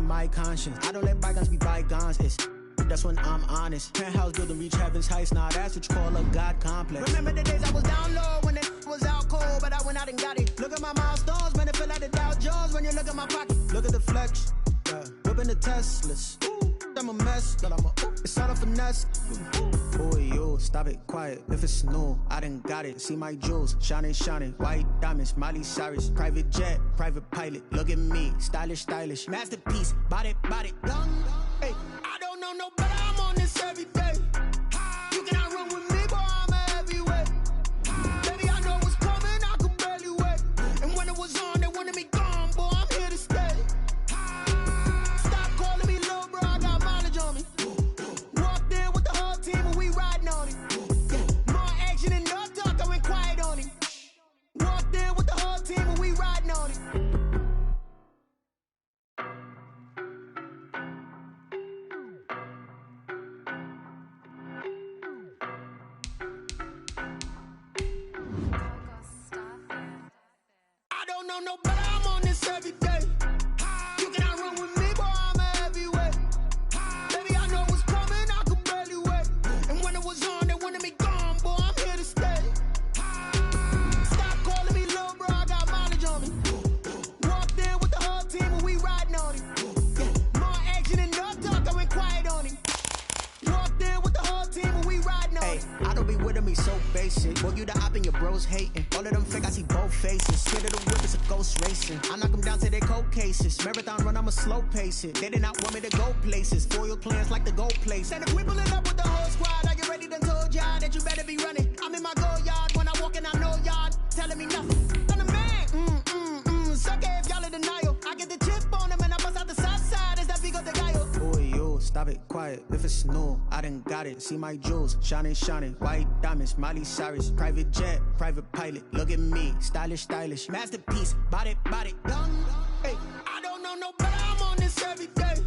my conscience. I don't let bygones be bygones. That's when I'm honest. Penthouse building, reach heaven's heights. Now that's what you call a God complex. Remember the days I was down low when it was out cold, but I went out and got it. Look at my milestones, man, it feel like the Dow Jones when you look at my pocket. Look at the flex, yeah. Whipping the Teslas. I'm a mess, but it's all a finesse. Boy, yo, stop it, quiet. If it's new, I done got it. See my jewels, shining, shining. White diamonds, Miley Cyrus. Private jet, private pilot. Look at me, stylish, stylish. Masterpiece, body, young. Hey, I don't know no better. I'm on this every day. You cannot run with me, boy. I'm a heavyweight. Baby, I know what's coming. I could barely wait. And when it was on, they wanted me gone, boy. I'm here to stay. Stop calling me little bro. I got mileage on me. Walked in with the whole team and we riding on it. More action and no talk. I went quiet on him. Walked in with the whole team and we riding on it. No better, I'm on this every day. You cannot run with me, boy, I'm a heavyweight. Baby, I know what's coming, I could barely wait. And when it was on, they wanted me gone, boy, I'm here to stay. Stop calling me little bro, I got mileage on me. Walked in with the whole team and we riding on it. More action and no talk, I went quiet on him. Walked in with the whole team and we riding on it. I don't be with me so basic. Boy, you the op and your bros hating. All of them fake, I see both faces. Scared of the whip, it's a ghost racing. I knock them down to their cold cases. Marathon run, I'ma slow pace it. They did not want me to go places. Foil plans like the gold place. And if we pulling up with the whole squad, I get ready done told y'all that you better be running. I'm in my go yard. When I walk in, I know y'all telling me nothing. I'm the man. Suck it if y'all in denial. I get the chip on them and I bust out the south side. Is that Vigo de Gallo? Boy, yo, stop it, quiet. If it's new, I done got it. See my jewels, shining, shining. White diamonds, Miley Cyrus. Private jet, private pilot. Look at me, stylish, stylish. Masterpiece, body, young. Hey, I don't know no better. I'm on this every day.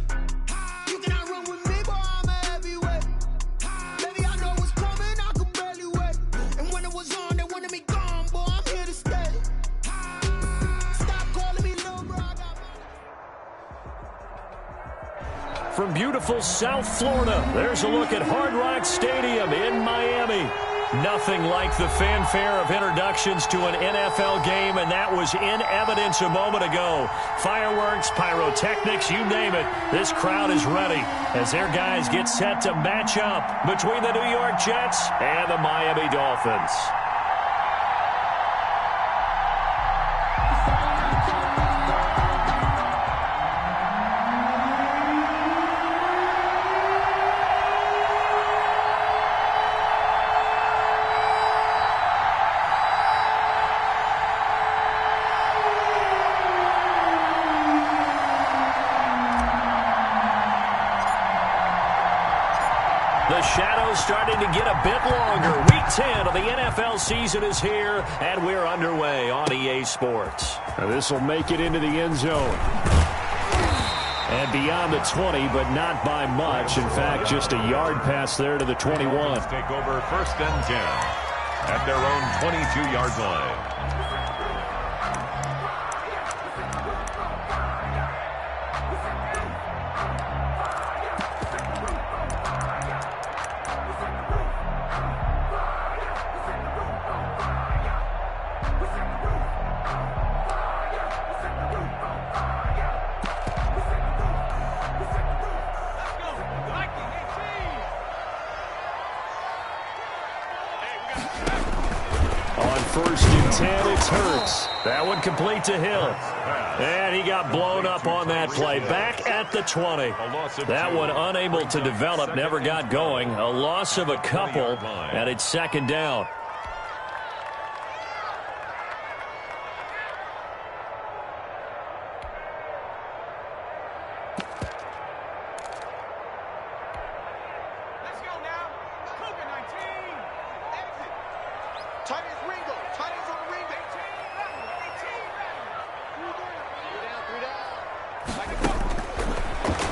You cannot run with me, boy, I'm a heavyweight. Baby, I know what's coming, I could barely wait. And when it was on, they wanted me gone, boy, I'm here to stay. Stop calling me little bro, I got From beautiful South Florida, there's a look at Hard Rock Stadium in Miami. Nothing like the fanfare of introductions to an NFL game, and that was in evidence a moment ago. Fireworks, pyrotechnics, you name it. This crowd is ready as their guys get set to match up between the New York Jets and the Miami Dolphins. The shadow's starting to get a bit longer. Week 10 of the NFL season is here, and we're underway on EA Sports. This will make it into the end zone. And beyond the 20, but not by much. In fact, just a yard pass there to the 21. Take over 1st and 10 at their own 22-yard line. On 1st and 10, it's Hurts. That one complete to Hill. And he got blown up on that play. Back at the 20. That one unable to develop, never got going. A loss of a couple, and it's 2nd down.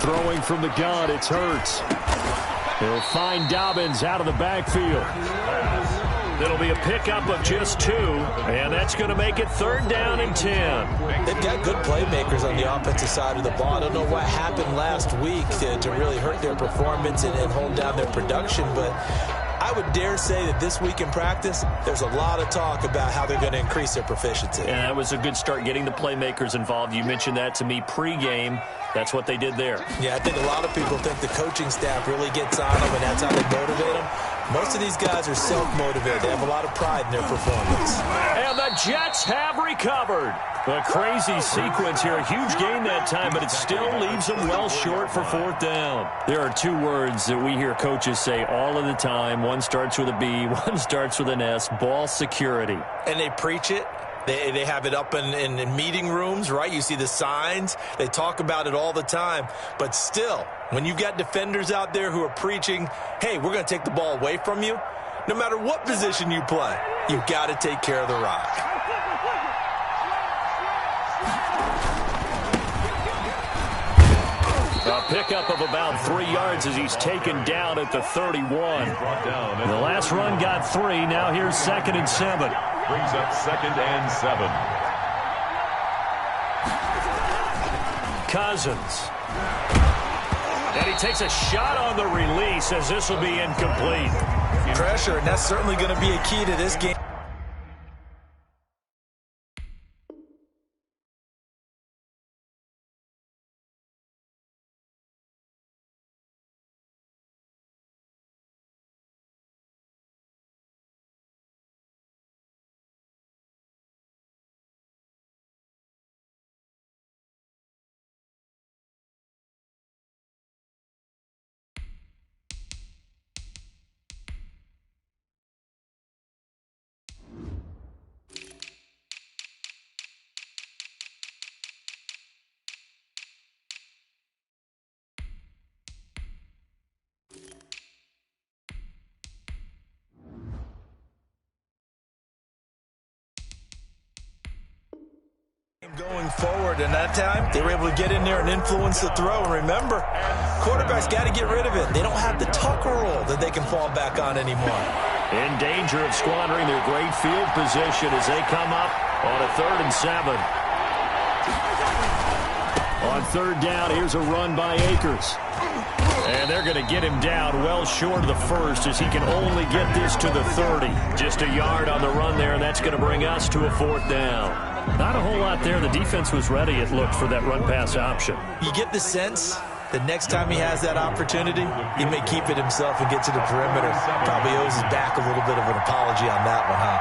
Throwing from the gun, it's Hurts. He'll find Dobbins out of the backfield. It'll be a pickup of just 2, and that's going to make it 3rd down and 10. They've got good playmakers on the offensive side of the ball. I don't know what happened last week to really hurt their performance and hold down their production, but I would dare say that this week in practice, there's a lot of talk about how they're going to increase their proficiency. Yeah, that was a good start getting the playmakers involved. You mentioned that to me pregame. That's what they did there. Yeah, I think a lot of people think the coaching staff really gets on them, and that's how they motivate them. Most of these guys are self-motivated. They have a lot of pride in their performance. And the Jets have recovered. A crazy sequence here. A huge gain that time, but it still leaves them well short for 4th down. There are 2 words that we hear coaches say all of the time. One starts with a B, one starts with an S, ball security. And they preach it. They have it up in meeting rooms, right? You see the signs. They talk about it all the time. But still, when you've got defenders out there who are preaching, hey, we're going to take the ball away from you, no matter what position you play, you've got to take care of the rock. A pickup of about 3 yards as he's taken down at the 31. The last run got 3. Now here's 2nd and 7. Brings up 2nd and 7. Cousins. And he takes a shot on the release as this will be incomplete. Pressure, and that's certainly going to be a key to this game. Going forward, and that time they were able to get in there and influence the throw. And remember, quarterbacks got to get rid of it. They don't have the tucker roll that they can fall back on anymore. In danger of squandering their great field position as they come up on a 3rd and 7. On 3rd down, here's a run by Akers. And they're going to get him down well short of the 1st as he can only get this to the 30. Just a yard on the run there, and that's going to bring us to a 4th down. Not a whole lot there. The defense was ready, it looked, for that run-pass option. You get the sense that next time he has that opportunity, he may keep it himself and get to the perimeter. Probably owes his back a little bit of an apology on that one, huh?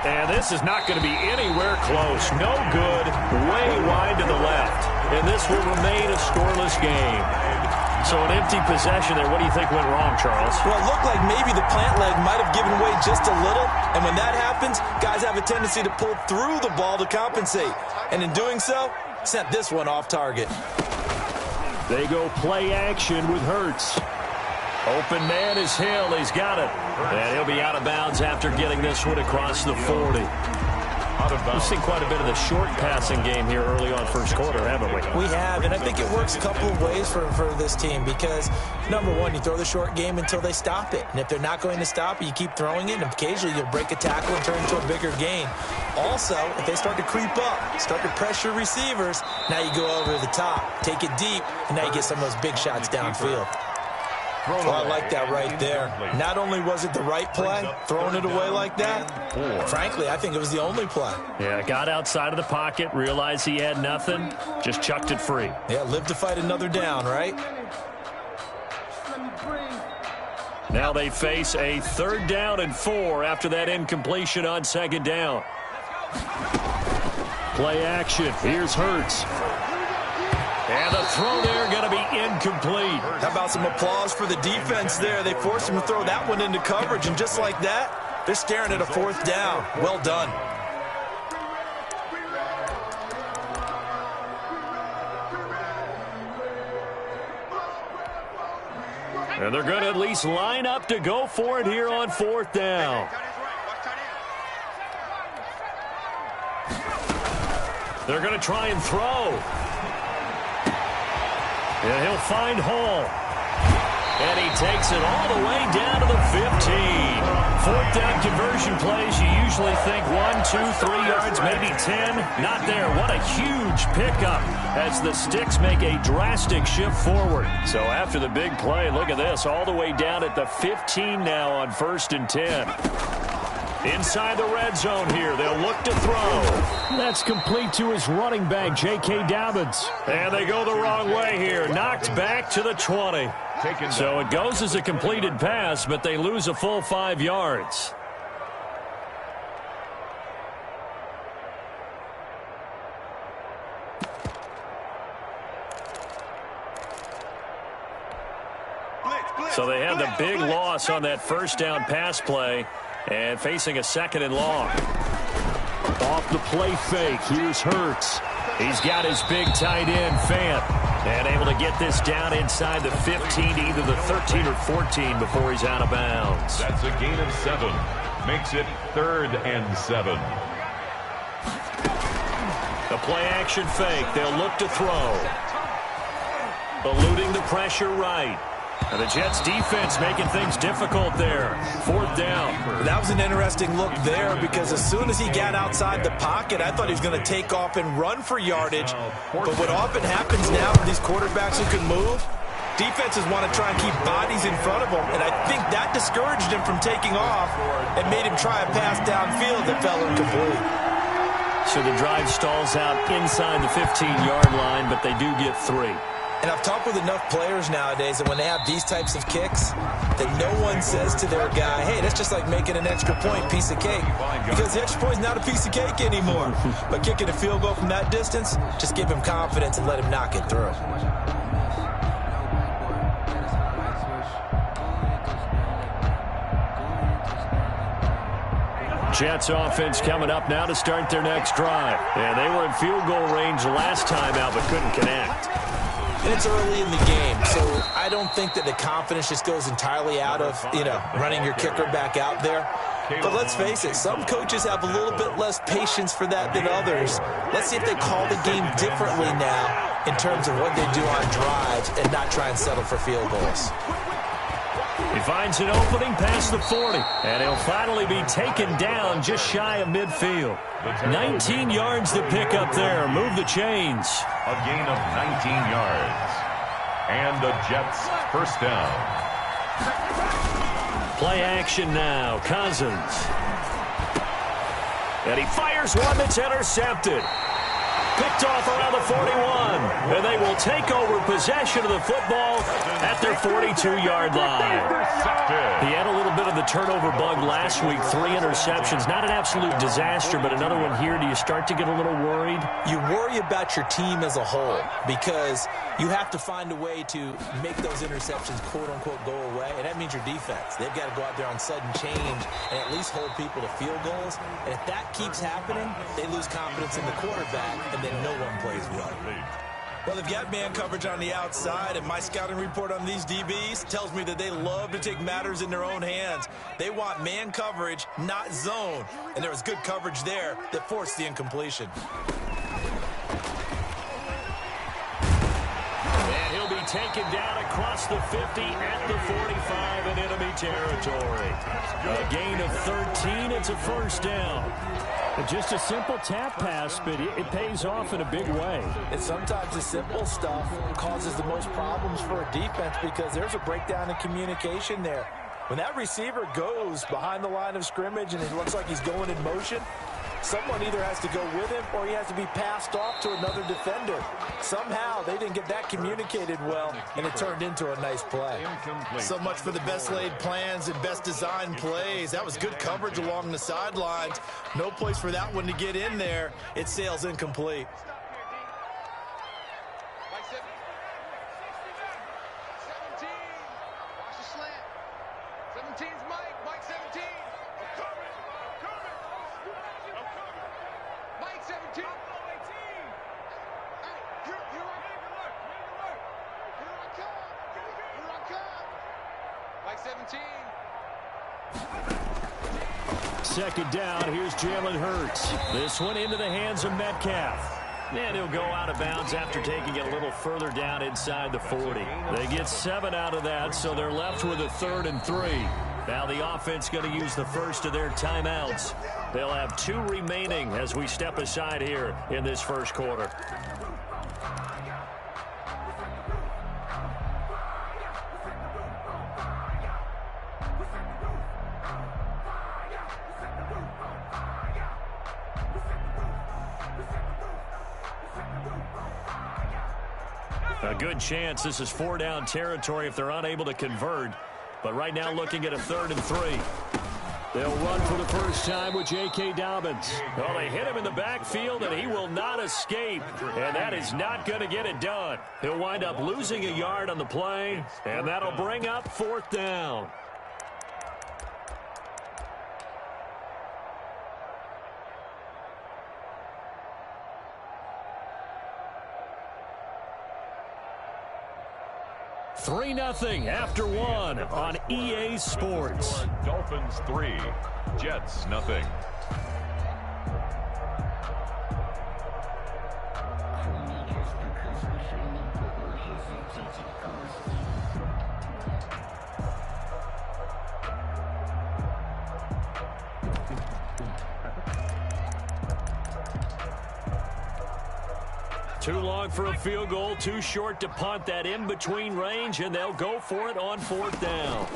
And this is not going to be anywhere close. No good, way wide to the left. And this will remain a scoreless game. So an empty possession there. What do you think went wrong, Charles? Well, it looked like maybe the plant leg might have given way just a little. And when that happens, guys have a tendency to pull through the ball to compensate. And in doing so, sent this one off target. They go play action with Hurts. Open man is Hill. He's got it. And he'll be out of bounds after getting this one across the 40. We've seen quite a bit of the short passing game here early on first quarter, haven't we? We have, and I think it works a couple of ways for this team because, number one, you throw the short game until they stop it. And if they're not going to stop it, you keep throwing it, and occasionally you'll break a tackle and turn into a bigger gain. Also, if they start to creep up, start to pressure receivers, now you go over the top, take it deep, and now you get some of those big shots downfield. Oh, I like that right there. Not only was it the right play, throwing it away like that, frankly, I think it was the only play. Yeah, got outside of the pocket, realized he had nothing, just chucked it free. Yeah, live to fight another down, right? Now they face a 3rd down and 4 after that incompletion on 2nd down. Play action. Here's Hurts. And the throw there going to be incomplete. How about some applause for the defense there? They forced him to throw that one into coverage, and just like that, they're staring at a 4th down. Well done. And they're going to at least line up to go for it here on 4th down. They're going to try and throw. And he'll find Hall. And he takes it all the way down to the 15. Fourth down conversion plays, you usually think 1, 2, 3 yards, maybe 10. Not there. What a huge pickup as the Sticks make a drastic shift forward. So after the big play, look at this, all the way down at the 15 now on 1st and 10. Inside the red zone here, they'll look to throw. That's complete to his running back, J.K. Dobbins. And they go the wrong way here, knocked back to the 20. So it goes as a completed pass, but they lose a full 5 yards. So they had the big loss on that first down pass play and facing a 2nd and long. Off the play fake, here's Hurts. He's got his big tight end, Fant, and able to get this down inside the 15 to either the 13 or 14 before he's out of bounds. That's a gain of 7. Makes it 3rd and 7. The play action fake. They'll look to throw. Eluding the pressure right. And the Jets defense making things difficult there. 4th down. That was an interesting look there because as soon as he got outside the pocket, I thought he was going to take off and run for yardage. But what often happens now with these quarterbacks who can move, defenses want to try and keep bodies in front of them. And I think that discouraged him from taking off and made him try a pass downfield that fell incomplete. So the drive stalls out inside the 15-yard line, but they do get 3. And I've talked with enough players nowadays that when they have these types of kicks, that no one says to their guy, hey, that's just like making an extra point, piece of cake. Because the extra point is not a piece of cake anymore. But kicking a field goal from that distance, just give him confidence and let him knock it through. Jets offense coming up now to start their next drive. And they were in field goal range last time out but couldn't connect. And it's early in the game, so I don't think that the confidence just goes entirely out of, running your kicker back out there. But let's face it, some coaches have a little bit less patience for that than others. Let's see if they call the game differently now in terms of what they do on drives and not try and settle for field goals. He finds an opening past the 40, and he'll finally be taken down just shy of midfield. 19 yards to pick up there. Move the chains. A gain of 19 yards. And the Jets first down. Play action now. Cousins. And he fires one that's intercepted. Picked off around the 41. And they will take over possession of the football at their 42-yard line. He had a little bit of the turnover bug last week. 3 interceptions. Not an absolute disaster, but another one here. Do you start to get a little worried? You worry about your team as a whole because you have to find a way to make those interceptions, quote-unquote, go away, and that means your defense. They've got to go out there on sudden change and at least hold people to field goals. And if that keeps happening, they lose confidence in the quarterback, and then no one plays well. Well, they've got man coverage on the outside, and my scouting report on these DBs tells me that they love to take matters in their own hands. They want man coverage, not zone. And there was good coverage there that forced the incompletion. And he'll be taken down across the 50 at the 45 in enemy territory. A gain of 13. It's a first down. Just a simple tap pass, but it pays off in a big way. And sometimes the simple stuff causes the most problems for a defense because there's a breakdown in communication there. When that receiver goes behind the line of scrimmage and it looks like he's going in motion, someone either has to go with him or he has to be passed off to another defender. Somehow they didn't get that communicated well, and it turned into a nice play. So much for the best laid plans and best designed plays. That was good coverage along the sidelines. No place for that one to get in there. It sails incomplete. Second down, here's Jalen Hurts. This one into the hands of Metcalf. And he'll go out of bounds after taking it a little further down inside the 40. They get 7 out of that, so they're left with a 3rd and 3. Now the offense going to use the first of their timeouts. They'll have 2 remaining as we step aside here in this first quarter. A good chance this is 4-down territory if they're unable to convert. But right now looking at a 3rd and 3. They'll run for the first time with J.K. Dobbins. Well, they hit him in the backfield, and he will not escape. And that is not going to get it done. He'll wind up losing a yard on the play, and that'll bring up 4th down. Three 0 after 1 on EA Sports. Dolphins 3, Jets 0. Too long for a field goal, too short to punt. That in-between range, and they'll go for it on 4th down.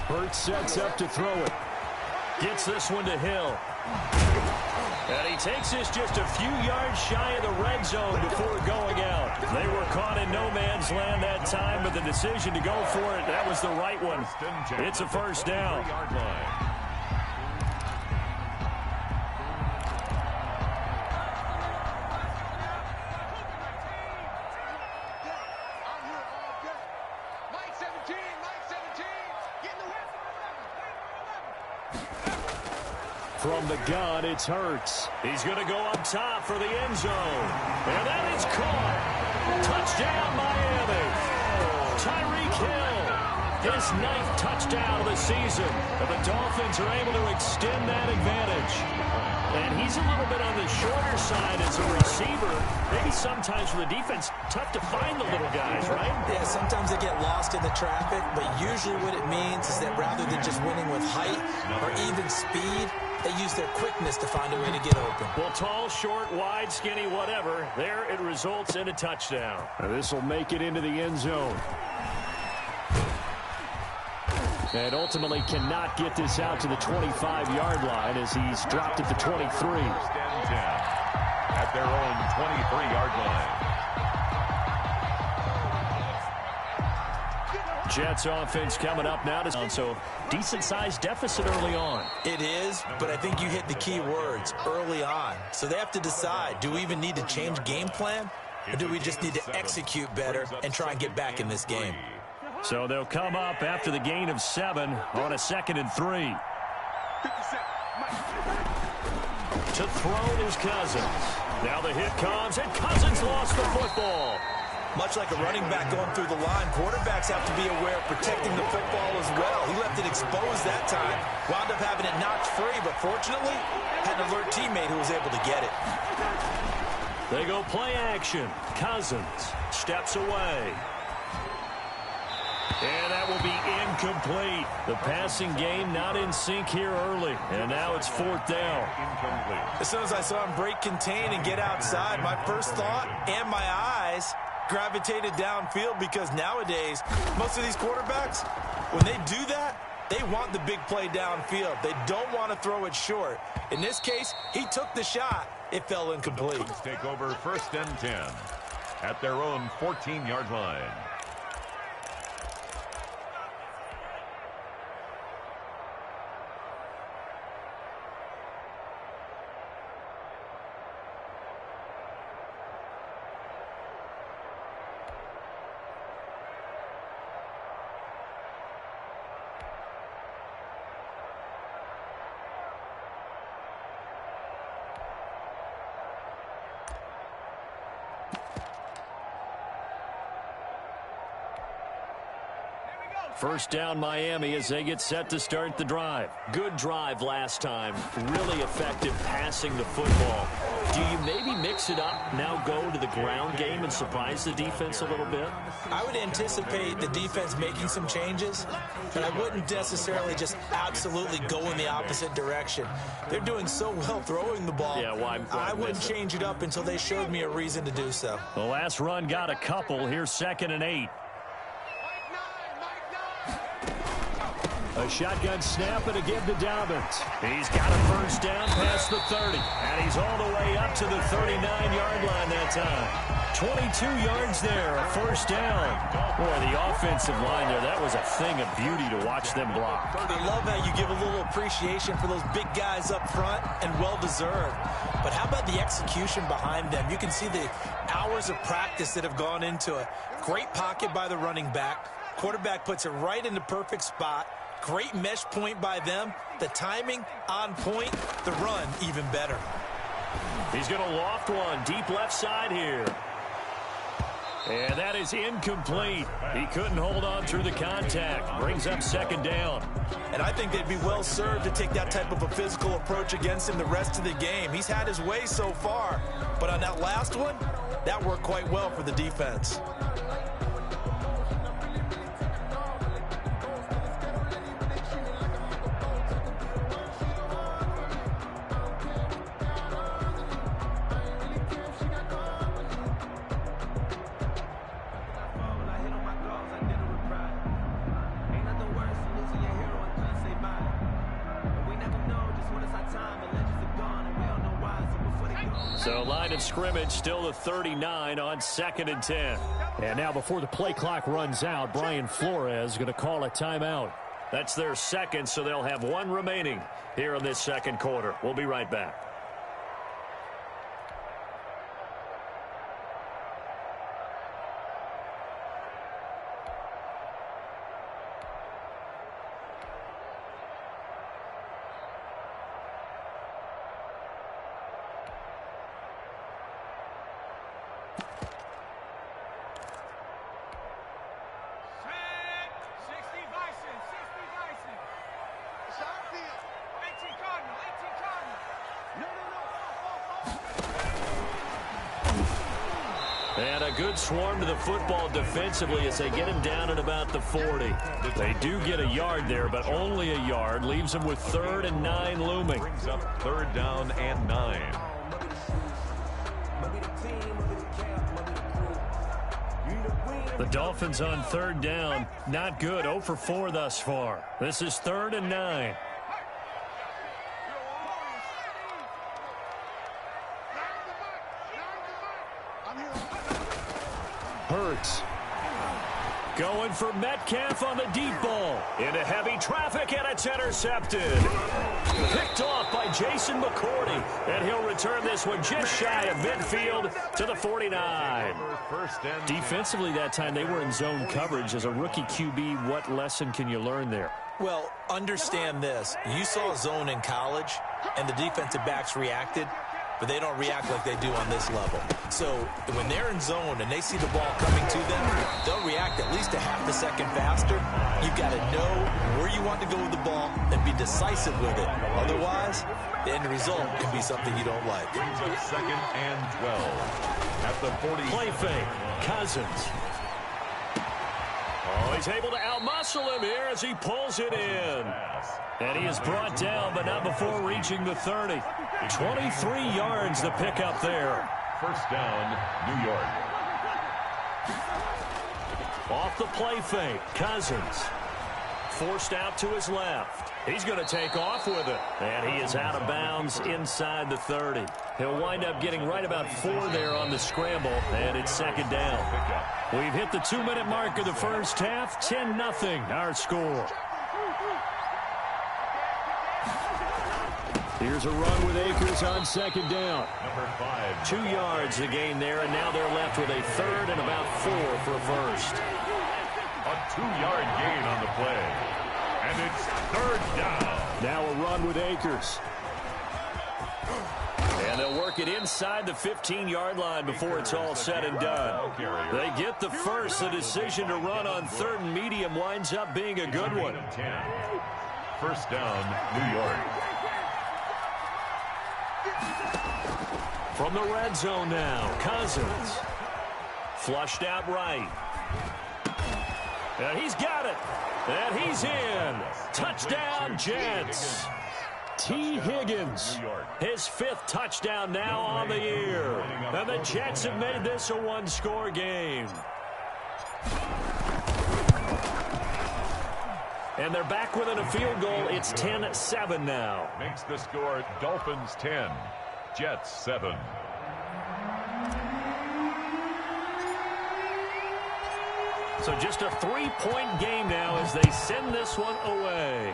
Hurts sets up to throw it. Gets this one to Hill. And he takes this just a few yards shy of the red zone before going out. They were caught in no man's land that time, but the decision to go for it, that was the right one. It's a first down. From the gun, it's Hurts. He's going to go up top for the end zone. And that is caught. Touchdown, Miami. Tyreek Hill. His 9th touchdown of the season. And the Dolphins are able to extend that advantage. And he's a little bit on the shorter side as a receiver. Maybe sometimes for the defense, tough to find the little guys, right? Yeah, sometimes they get lost in the traffic, but usually what it means is that rather than just winning with height or even speed, they use their quickness to find a way to get open. Well, tall, short, wide, skinny, whatever, there it results in a touchdown. This will make it into the end zone. And ultimately cannot get this out to the 25-yard line as he's dropped at the 23. At their own 23-yard line. Jets offense coming up now. So decent-sized deficit early on. It is, but I think you hit the key words early on. So they have to decide, do we even need to change game plan? Or do we just need to execute better and try and get back in this game? So they'll come up after the gain of 7 on a 2nd and 3. To throw is Cousins. Now the hit comes, and Cousins lost the football. Much like a running back going through the line, quarterbacks have to be aware of protecting the football as well. He left it exposed that time, wound up having it knocked free, but fortunately, had an alert teammate who was able to get it. They go play action. Cousins steps away. And that will be incomplete. The passing game not in sync here early. And now it's 4th down. Incomplete. As soon as I saw him break contain and get outside, my first thought and my eyes gravitated downfield, because nowadays, most of these quarterbacks, when they do that, they want the big play downfield. They don't want to throw it short. In this case, he took the shot. It fell incomplete. Let's take over 1st and 10 at their own 14-yard line. First down Miami as they get set to start the drive. Good drive last time. Really effective passing the football. Do you maybe mix it up, now go to the ground game and surprise the defense a little bit? I would anticipate the defense making some changes, but I wouldn't necessarily just absolutely go in the opposite direction. They're doing so well throwing the ball. Yeah, why I wouldn't change it up until they showed me a reason to do so. The last run got a couple. Here's 2nd and 8. A shotgun snap and a give to Dobbins. He's got a first down past the 30. And he's all the way up to the 39-yard line that time. 22 yards there, a first down. Boy, the offensive line there, that was a thing of beauty to watch them block. I love how you give a little appreciation for those big guys up front, and well-deserved. But how about the execution behind them? You can see the hours of practice that have gone into it. Great pocket by the running back. Quarterback puts it right in the perfect spot. Great mesh point by them. The timing on point. The run even better. He's going to loft one deep left side here. And that is incomplete. He couldn't hold on through the contact. Brings up 2nd down. And I think they'd be well served to take that type of a physical approach against him the rest of the game. He's had his way so far. But on that last one, that worked quite well for the defense. So line of scrimmage still the 39 on 2nd and 10. And now before the play clock runs out, Brian Flores is going to call a timeout. That's their second, so they'll have one remaining here in this second quarter. We'll be right back. And a good swarm to the football defensively as they get him down at about the 40. They do get a yard there, but only a yard. Leaves them with 3rd and 9 looming. Brings up 3rd down and 9. The Dolphins on 3rd down. Not good. 0 for 4 thus far. This is 3rd and 9. Hurts. Going for Metcalf on the deep ball. Into heavy traffic, and it's intercepted. Picked off by Jason McCourty. And he'll return this one just shy of midfield to the 49. Defensively that time, they were in zone coverage. As a rookie QB, what lesson can you learn there? Well, understand this. You saw zone in college, and the defensive backs reacted, but they don't react like they do on this level. So when they're in zone and they see the ball coming to them, they'll react at least a half a second faster. You've got to know where you want to go with the ball and be decisive with it. Otherwise, the end result can be something you don't like. Brings up 2nd and 12 at the 40. Play fake. Cousins. Oh, he's able to outmuscle him here as he pulls it in. And he is brought down, but not before reaching the 30. 23 yards the pickup there. First down, New York. Off the play fake, Cousins. Forced out to his left. He's going to take off with it. And he is out of bounds inside the 30. He'll wind up getting right about 4 there on the scramble, and it's 2nd down. We've hit the 2-minute mark of the first half. 10-0 our score. Here's a run with Akers on 2nd down. Number 5. 2 yards the gain there, and now they're left with a 3rd and about 4 for a first. A 2-yard gain on the play. And it's 3rd down. Now a run with Akers. And And they'll work it inside the 15-yard line before it's all said and done. They get the first. The decision to run on 3rd and medium winds up being a good one. First down, New York. From the red zone now, Cousins. Flushed out right. And he's got it. And he's in. Touchdown, Jets. T. Higgins, his 5th touchdown now on the year. And the Jets have made this a one-score game. And they're back within a field goal. It's 10-7 now. Makes the score Dolphins 10, Jets 7. So just a 3-point game now as they send this one away.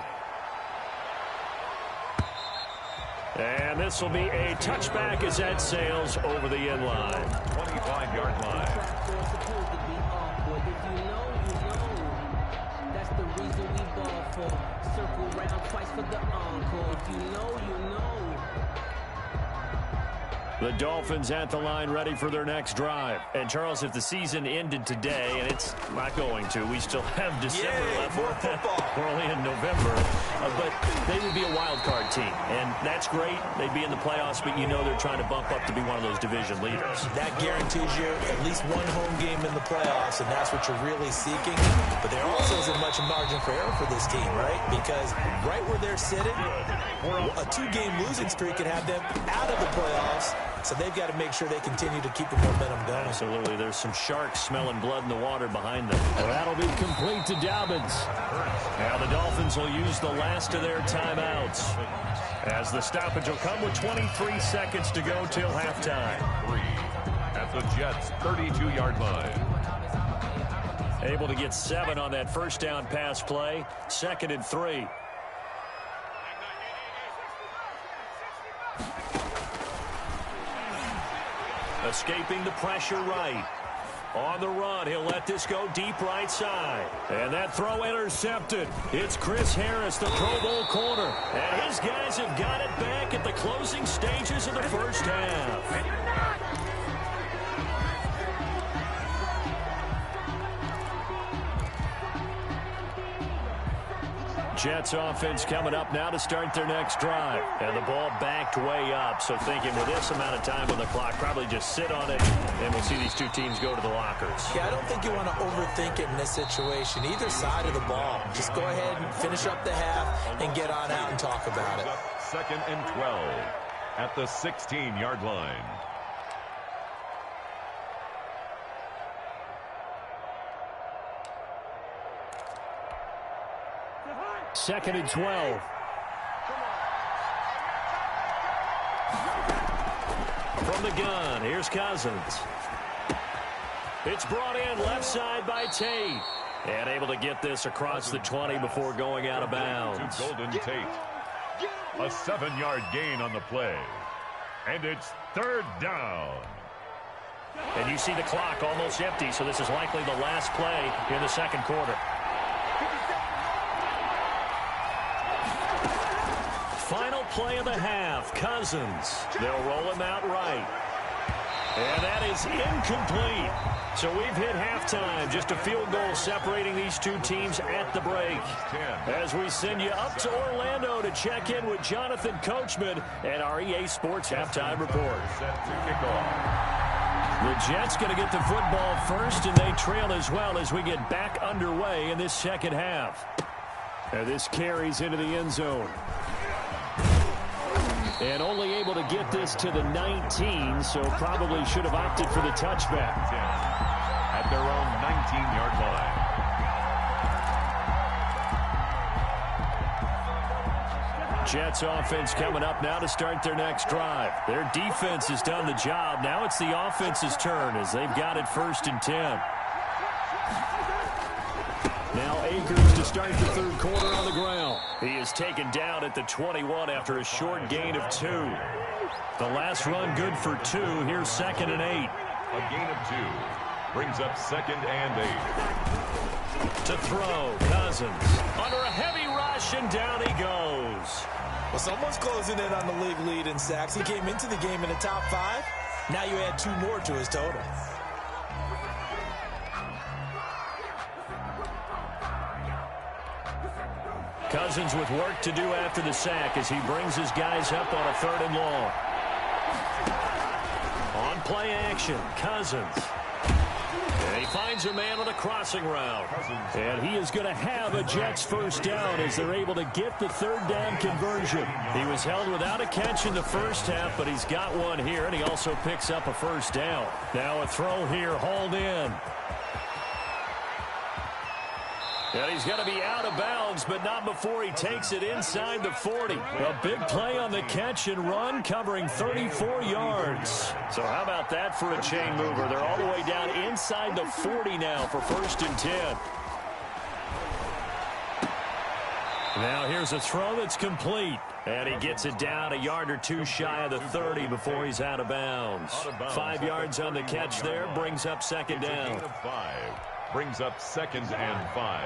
And this will be a touchback as that sails over the end line. 25-yard line. That's the reason we ball for. Circle round twice for the encore. If you know, you know. The Dolphins at the line ready for their next drive. And, Charles, if the season ended today, and it's not going to, we still have December left. More football. We're only in November. But they would be a wild card team. And that's great. They'd be in the playoffs, but you know they're trying to bump up to be one of those division leaders. That guarantees you at least one home game in the playoffs, and that's what you're really seeking. But there also isn't much margin for error for this team, right? Because right where they're sitting, a 2-game losing streak could have them out of the playoffs. So they've got to make sure they continue to keep the momentum going. Absolutely. There's some sharks smelling blood in the water behind them. And that'll be complete to Dobbins. Now the Dolphins will use the last of their timeouts, as the stoppage will come with 23 seconds to go till halftime. 3 at the Jets' 32-yard line. Able to get 7 on that first down pass play. 2nd and 3. Escaping the pressure right. On the run, he'll let this go deep right side. And that throw intercepted. It's Chris Harris, the Pro Bowl corner. And his guys have got it back at the closing stages of the first half. Jets offense coming up now to start their next drive. And the ball backed way up. So thinking with this amount of time on the clock, probably just sit on it, and we'll see these two teams go to the lockers. Yeah, I don't think you want to overthink it in this situation. Either side of the ball. Just go ahead and finish up the half and get on out and talk about it. 2nd and 12 at the 16-yard line. Second and 12. From the gun, here's Cousins. It's brought in left side by Tate. And able to get this across the 20 before going out of bounds. To Golden Tate. A 7-yard gain on the play. And it's 3rd down. And you see the clock almost empty, so this is likely the last play in the second quarter. Final play of the half, Cousins. They'll roll him out right. And that is incomplete. So we've hit halftime. Just a field goal separating these two teams at the break. As we send you up to Orlando to check in with Jonathan Coachman and our EA Sports Halftime Report. Set to kick off. The Jets going to get the football first, and they trail as well as we get back underway in this second half. And this carries into the end zone. And only able to get this to the 19, so probably should have opted for the touchback. At their own 19-yard line. Jets offense coming up now to start their next drive. Their defense has done the job. Now it's the offense's turn as they've got it 1st and 10. Now Akers to start the third quarter on the ground. He is taken down at the 21 after a short gain of 2. The last run good for 2. Here's 2nd and 8. A gain of 2 brings up 2nd and 8. To throw, Cousins. Under a heavy rush, reception. Down he goes. Well, someone's closing in on the league lead in sacks. He came into the game in the top 5. Now you add 2 more to his total. Cousins with work to do after the sack as he brings his guys up on a 3rd and long. On play action, Cousins. And he finds a man on a crossing route. And he is going to have a Jets first down as they're able to get the 3rd down conversion. He was held without a catch in the first half, but he's got one here, and he also picks up a first down. Now a throw here, hauled in. And he's going to be out of bounds, but not before he takes it inside the 40. A big play on the catch and run, covering 34 yards. So how about that for a chain mover? They're all the way down inside the 40 now for 1st and 10. Now here's a throw that's complete. And he gets it down a yard or 2 shy of the 30 before he's out of bounds. 5 yards on the catch there, brings up 2nd down. Brings up 2nd and 5.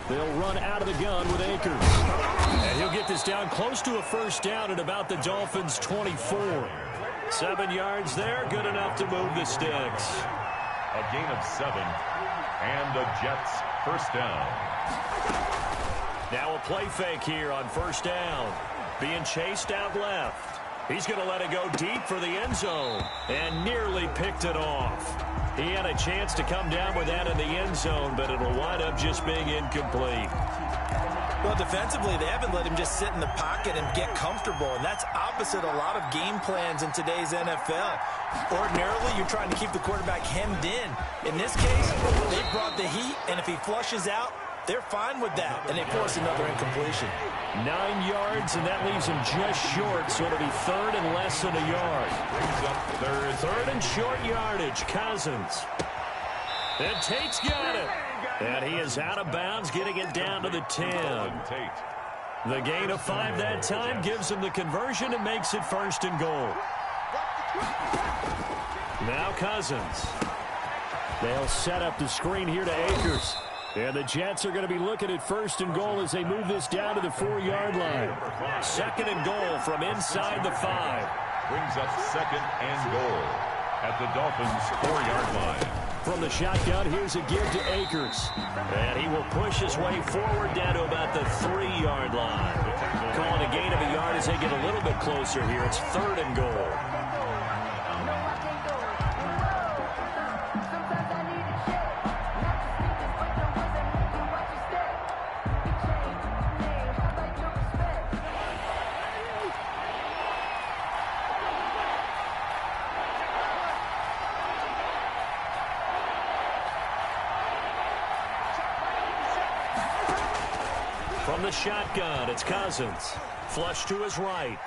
They'll run out of the gun with Akers. And he'll get this down close to a first down at about the Dolphins' 24. 7 yards there, good enough to move the sticks. A gain of 7, and the Jets first down. Now a play fake here on 1st down. Being chased out left. He's going to let it go deep for the end zone and nearly picked it off. He had a chance to come down with that in the end zone, but it'll wind up just being incomplete. Well, defensively, they haven't let him just sit in the pocket and get comfortable, and that's opposite a lot of game plans in today's NFL. Ordinarily, you're trying to keep the quarterback hemmed in. In this case, they brought the heat, and if he flushes out, they're fine with that, and they force another incompletion. 9 yards, and that leaves him just short, so it'll be 3rd and less than a yard. Brings up 3rd and short yardage, Cousins. And Tate's got it. And he is out of bounds, getting it down to the 10. The gain of 5 that time gives him the conversion and makes it 1st and goal. Now Cousins. They'll set up the screen here to Akers. And the Jets are going to be looking at 1st and goal as they move this down to the 4-yard line. 2nd and goal from inside the 5. Brings up 2nd and goal at the Dolphins' 4-yard line. From the shotgun, here's a give to Akers. And he will push his way forward down to about the 3-yard line. Calling a gain of a yard as they get a little bit closer here. It's 3rd and goal. From the shotgun, it's Cousins. Flush to his right.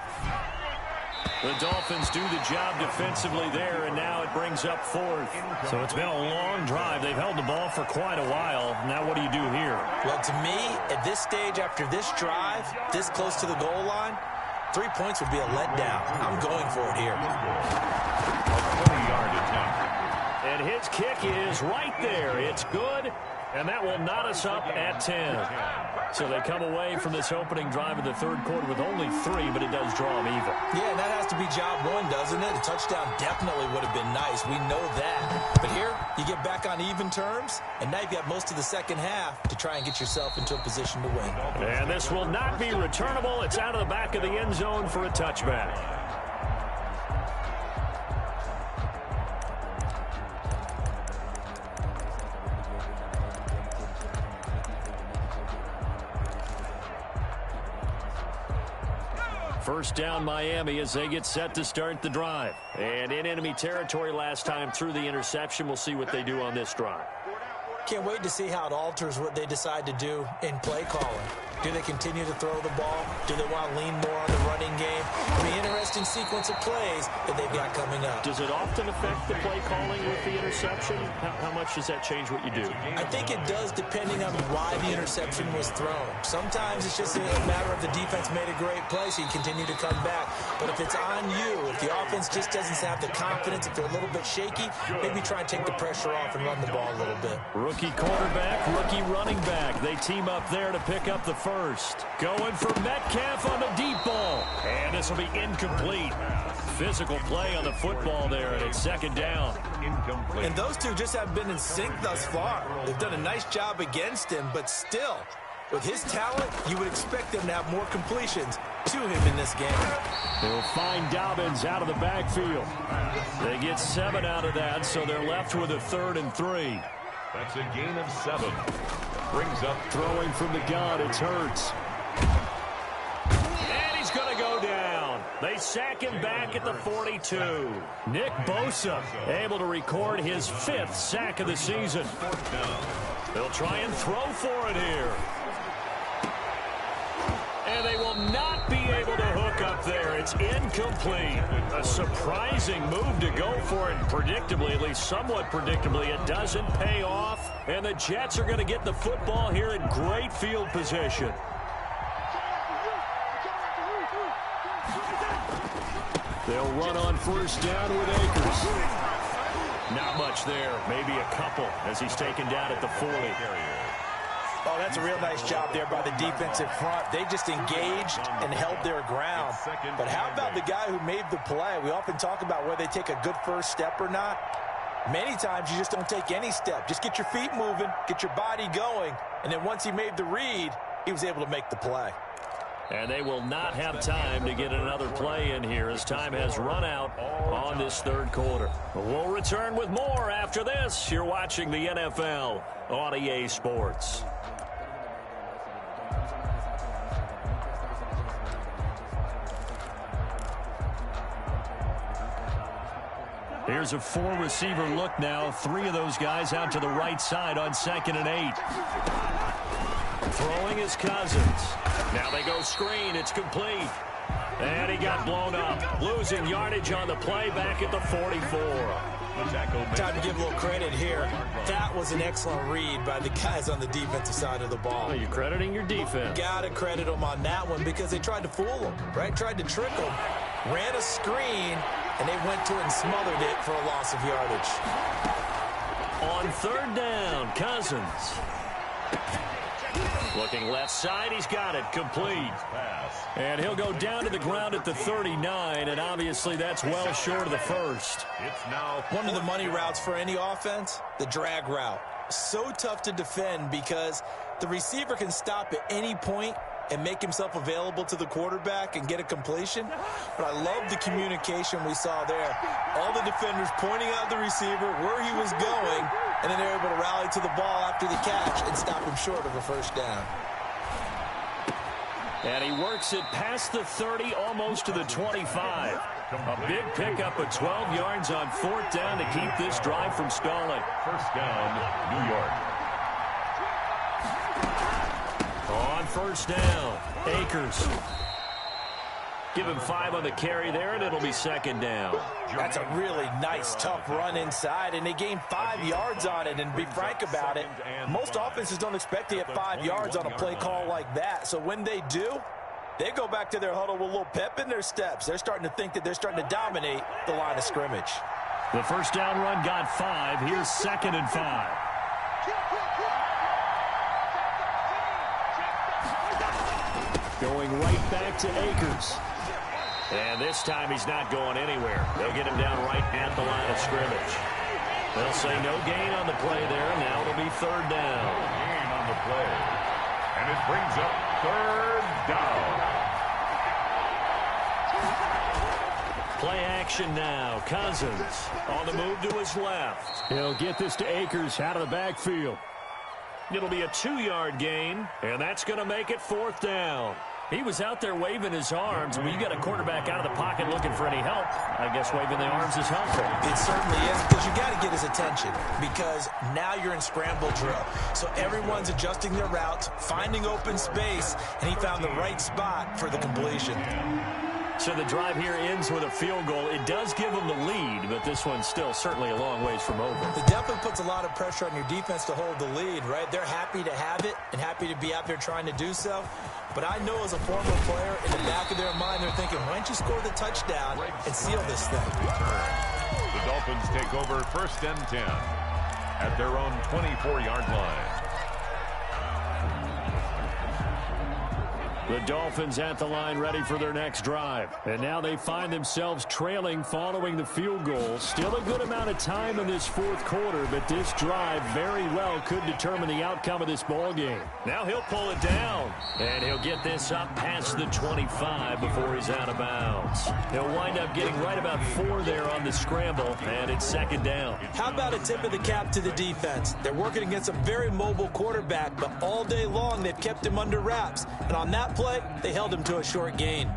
The Dolphins do the job defensively there, and now it brings up 4th. So it's been a long drive. They've held the ball for quite a while. Now what do you do here? Well, to me, at this stage, after this drive, this close to the goal line, 3 points would be a letdown. I'm going for it here. A 20-yard attempt. And his kick is right there. It's good, and that will knot us up at 10. So they come away from this opening drive of the 3rd quarter with only 3, but it does draw them even. Yeah, and that has to be job 1, doesn't it? A touchdown definitely would have been nice. We know that. But here, you get back on even terms, and now you've got most of the second half to try and get yourself into a position to win. And this will not be returnable. It's out of the back of the end zone for a touchback. First down Miami as they get set to start the drive. And in enemy territory last time through the interception. We'll see what they do on this drive. Can't wait to see how it alters what they decide to do in play calling. Do they continue to throw the ball? Do they want to lean more on the running game? It'll be an interesting sequence of plays that they've got coming up. Does it often affect the play calling with the interception? How much does that change what you do? I think it does, depending on why the interception was thrown. Sometimes it's just a matter of the defense made a great play, so you continue to come back. But if it's on you, if the offense just doesn't have the confidence, if they're a little bit shaky, maybe try and take the pressure off and run the ball a little bit. Rookie quarterback, rookie running back. They team up there to pick up the first. Going for Metcalf on the deep ball. And this will be incomplete. Physical play on the football there, and it's second down. Incomplete. And those two just have been in sync thus far. They've done a nice job against him, but still, with his talent, you would expect them to have more completions to him in this game. They'll find Dobbins out of the backfield. They get 7 out of that, so they're left with a 3rd and 3. That's a gain of 7. Brings up Throwing from the gun, it's Hurts. And he's going to go down. They sack him back at the 42. Nick Bosa able to record his 5th sack of the season. They'll try and throw for it here. And they will not be able to hook up there. It's incomplete. A surprising move to go for it. Predictably, at least somewhat predictably, it doesn't pay off. And the Jets are going to get the football here in great field position. They'll run on first down with Akers. Not much there. Maybe a couple as he's taken down at the 40. Oh, that's a real nice job there by the defensive front. They just engaged and held their ground. But how about the guy who made the play? We often talk about whether they take a good first step or not. Many times you just don't take any step. Just get your feet moving, get your body going, and then once he made the read, he was able to make the play. And they will not have time to get another play in here as time has run out on this 3rd quarter. We'll return with more after this. You're watching the NFL on EA Sports. Here's a 4-receiver look now. 3 of those guys out to the right side on 2nd and 8. Throwing is Cousins. Now they go screen. It's complete. And he got blown up. Losing yardage on the play back at the 44. Time to give a little credit here. That was an excellent read by the guys on the defensive side of the ball. Well, you're crediting your defense. Got to credit them on that one because they tried to fool them, right? Tried to trick them. Ran a screen, and they went to it and smothered it for a loss of yardage. On 3rd down, Cousins. Looking left side, he's got it. Complete. And he'll go down to the ground at the 39, and obviously that's well short of the first. It's now one of the money routes for any offense, the drag route. So tough to defend because the receiver can stop at any point and make himself available to the quarterback and get a completion. But I love the communication we saw there. All the defenders pointing out the receiver, where he was going, and then they're able to rally to the ball after the catch and stop him short of a first down. And he works it past the 30, almost to the 25. A big pickup of 12 yards on 4th down to keep this drive from stalling. First down, New York. On first down, Akers. Give him 5 on the carry there, and it'll be 2nd down. That's a really nice, tough run inside, and they gained 5 yards on it. And to be frank about it, most offenses don't expect to get 5 yards on a play call like that. So when they do, they go back to their huddle with a little pep in their steps. They're starting to think that they're starting to dominate the line of scrimmage. The first down run got 5. Here's 2nd and 5. Going right back to Akers. And this time he's not going anywhere. They'll get him down right at the line of scrimmage. They'll say no gain on the play there. Now it'll be 3rd down. No gain on the play. And it brings up 3rd down. Play action now. Cousins on the move to his left. He'll get this to Akers out of the backfield. It'll be a 2-yard gain, and that's going to make it 4th down. He was out there waving his arms. When you got a quarterback out of the pocket looking for any help, I guess waving the arms is helpful. It certainly is, because you got to get his attention, because now you're in scramble drill. So everyone's adjusting their routes, finding open space, and he found the right spot for the completion. So the drive here ends with a field goal. It does give them the lead, but this one's still certainly a long ways from over. It definitely puts a lot of pressure on your defense to hold the lead, right? They're happy to have it and happy to be out there trying to do so. But I know as a former player, in the back of their mind, they're thinking, why don't you score the touchdown and seal this thing? The Dolphins take over 1st and 10 at their own 24-yard line. The Dolphins at the line ready for their next drive. And now they find themselves trailing following the field goal. Still a good amount of time in this fourth quarter, but this drive very well could determine the outcome of this ball game. Now he'll pull it down, and he'll get this up past the 25 before he's out of bounds. He'll wind up getting right about 4 there on the scramble, and it's 2nd down. How about a tip of the cap to the defense? They're working against a very mobile quarterback, but all day long they've kept him under wraps. And on that play, they held him to a short gain.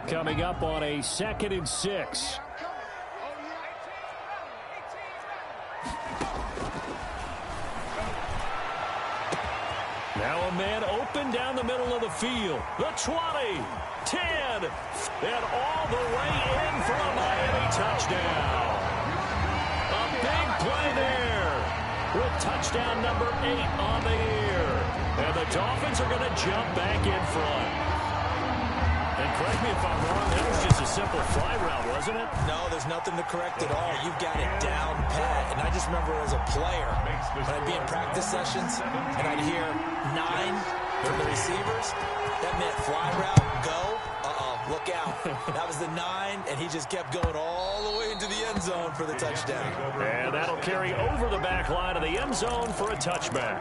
Coming up on a 2nd and 6. Now a man open down the middle of the field. The 20, 10, and all the way in for a Miami touchdown. A big play there with touchdown number 8 on the year. And the Dolphins are going to jump back in front. And correct me if I'm wrong, that was just a simple fly route, wasn't it? No, there's nothing to correct at all. You've got it down pat. And I just remember as a player, when I'd be in practice sessions and I'd hear 9 from the receivers, that meant fly route, go, look out. That was the 9, and he just kept going all the way into the end zone for the touchdown. And that'll carry over the back line of the end zone for a touchback.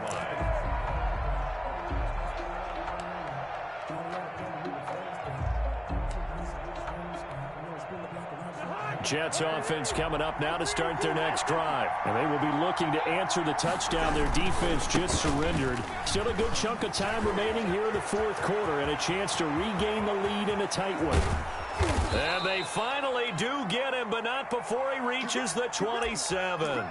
Jets offense coming up now to start their next drive. And they will be looking to answer the touchdown their defense just surrendered. Still a good chunk of time remaining here in the fourth quarter and a chance to regain the lead in a tight one. And they finally do get him, but not before he reaches the 27.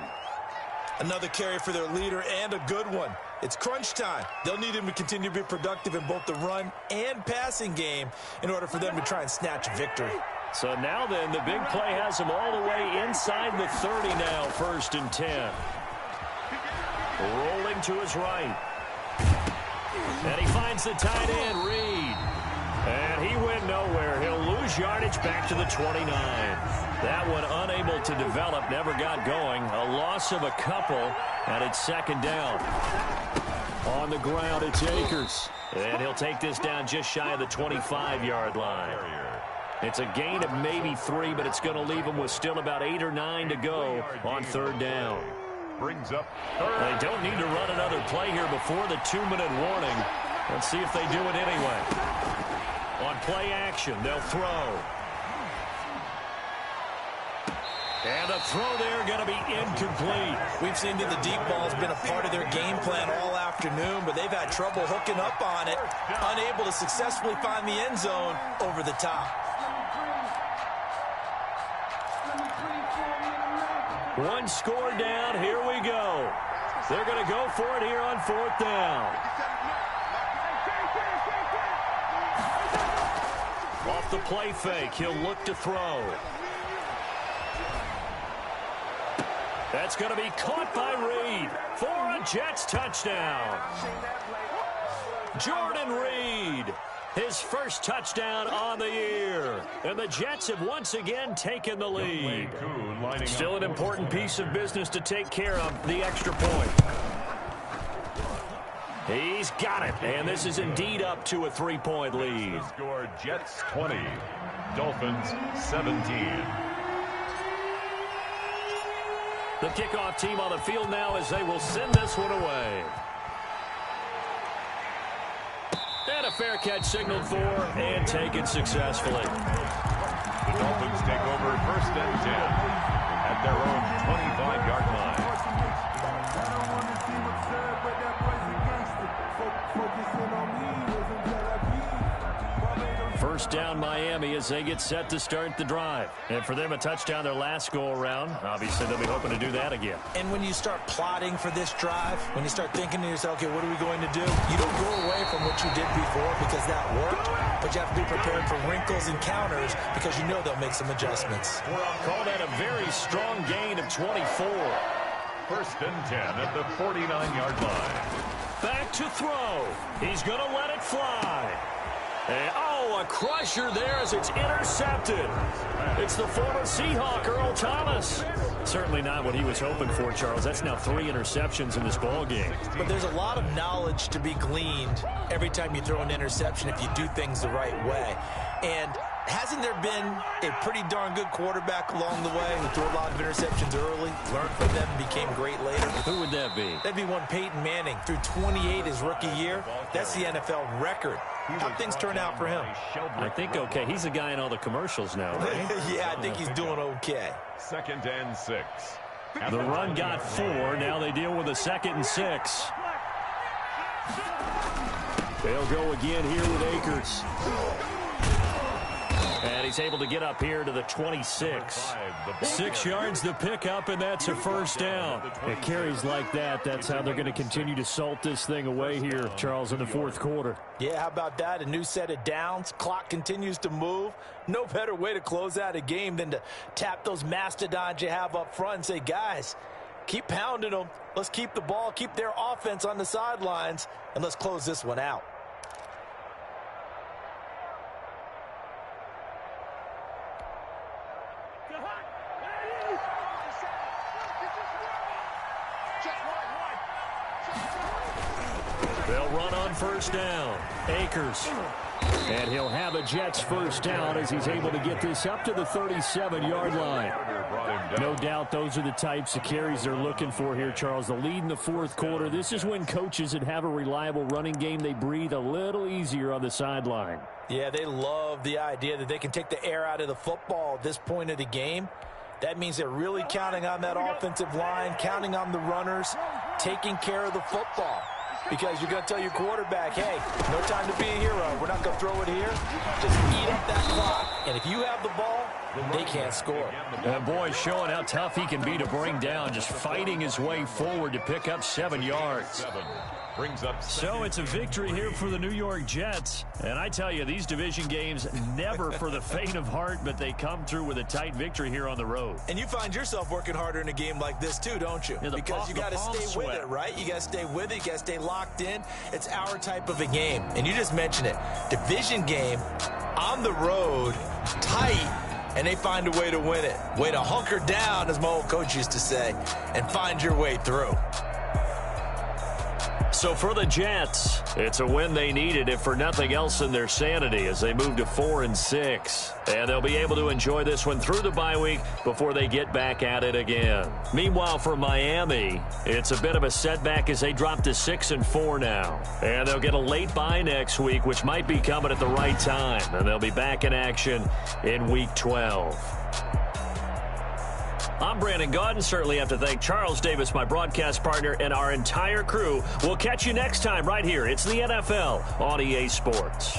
Another carry for their leader and a good one. It's crunch time. They'll need him to continue to be productive in both the run and passing game in order for them to try and snatch victory. So now then, the big play has him all the way inside the 30 now, 1st and 10. Rolling to his right. And he finds the tight end, Reed. And he went nowhere. He'll lose yardage back to the 29. That one unable to develop, never got going. A loss of a couple, and it's 2nd down. On the ground, it's Akers. And he'll take this down just shy of the 25-yard line. It's a gain of maybe 3, but it's going to leave them with still about 8 or 9 to go on 3rd down. Brings up They don't need to run another play here before the 2-minute warning. Let's see if they do it anyway. On play action, they'll throw. And the throw there going to be incomplete. We've seen that the deep ball has been a part of their game plan all afternoon, but they've had trouble hooking up on it, unable to successfully find the end zone over the top. One score down, here we go. They're going to go for it here on 4th down. Off the play fake, he'll look to throw. That's going to be caught by Reed for a Jets touchdown. Jordan Reed, his first touchdown on the year. And the Jets have once again taken the lead. Still an important piece of business to take care of, the extra point. He's got it, and this is indeed up to a 3-point lead. Score Jets 20, Dolphins 17. The kickoff team on the field now as they will send this one away. And a fair catch signaled for and taken successfully. The Dolphins take over 1st and first down Miami as they get set to start the drive. And for them, a touchdown their last go-around. Obviously, they'll be hoping to do that again. And when you start plotting for this drive, when you start thinking to yourself, okay, what are we going to do? You don't go away from what you did before because that worked, but you have to be prepared for wrinkles and counters because you know they'll make some adjustments. Call that a very strong gain of 24. First and 10 at the 49-yard line. Back to throw. He's going to let it fly. And, a crusher there as it's intercepted. It's the former Seahawk, Earl Thomas. Certainly not what he was hoping for, Charles. That's now 3 interceptions in this ball game. But there's a lot of knowledge to be gleaned every time you throw an interception if you do things the right way. And hasn't there been a pretty darn good quarterback along the way who threw a lot of interceptions early, learned from them, and became great later? Who would that be? That'd be one Peyton Manning. Threw 28 his rookie year. That's the NFL record. How'd things turn out for him? I think okay. He's a guy in all the commercials now, right? Yeah, I think he's doing okay. 2nd and 6. The run got 4. Now they deal with a 2nd and 6. They'll go again here with Akers. And he's able to get up here to the 26. 6 yards to pick up, and that's a first down. It carries like that. That's how they're going to continue to salt this thing away here, Charles, in the fourth quarter. Yeah, how about that? A new set of downs. Clock continues to move. No better way to close out a game than to tap those mastodons you have up front and say, guys, keep pounding them. Let's keep the ball, keep their offense on the sidelines, and let's close this one out. They'll run on first down. Akers. And he'll have a Jets first down as he's able to get this up to the 37-yard line. No doubt those are the types of carries they're looking for here, Charles. The lead in the fourth quarter. This is when coaches that have a reliable running game, they breathe a little easier on the sideline. Yeah, they love the idea that they can take the air out of the football at this point of the game. That means they're really counting on that offensive line, counting on the runners, taking care of the football. Because you're going to tell your quarterback, hey, no time to be a hero. We're not going to throw it here. Just eat up that clock. And if you have the ball, they can't score. And boy, showing how tough he can be to bring down, just fighting his way forward to pick up 7 yards. So it's a victory here for the New York Jets. And I tell you, these division games, never for the faint of heart, but they come through with a tight victory here on the road. And you find yourself working harder in a game like this too, don't you? Yeah, because you got to stay with it, right? You got to stay with it. You got to stay locked in. It's our type of a game. And you just mentioned it. Division game, on the road, tight, and they find a way to win it. Way to hunker down, as my old coach used to say, and find your way through. So for the Jets, it's a win they needed, if for nothing else in their sanity, as they move to 4-6. And they'll be able to enjoy this one through the bye week before they get back at it again. Meanwhile, for Miami, it's a bit of a setback as they drop to 6-4 now. And they'll get a late bye next week, which might be coming at the right time. And they'll be back in action in Week 12. I'm Brandon Gaudin. Certainly have to thank Charles Davis, my broadcast partner, and our entire crew. We'll catch you next time right here. It's the NFL on EA Sports.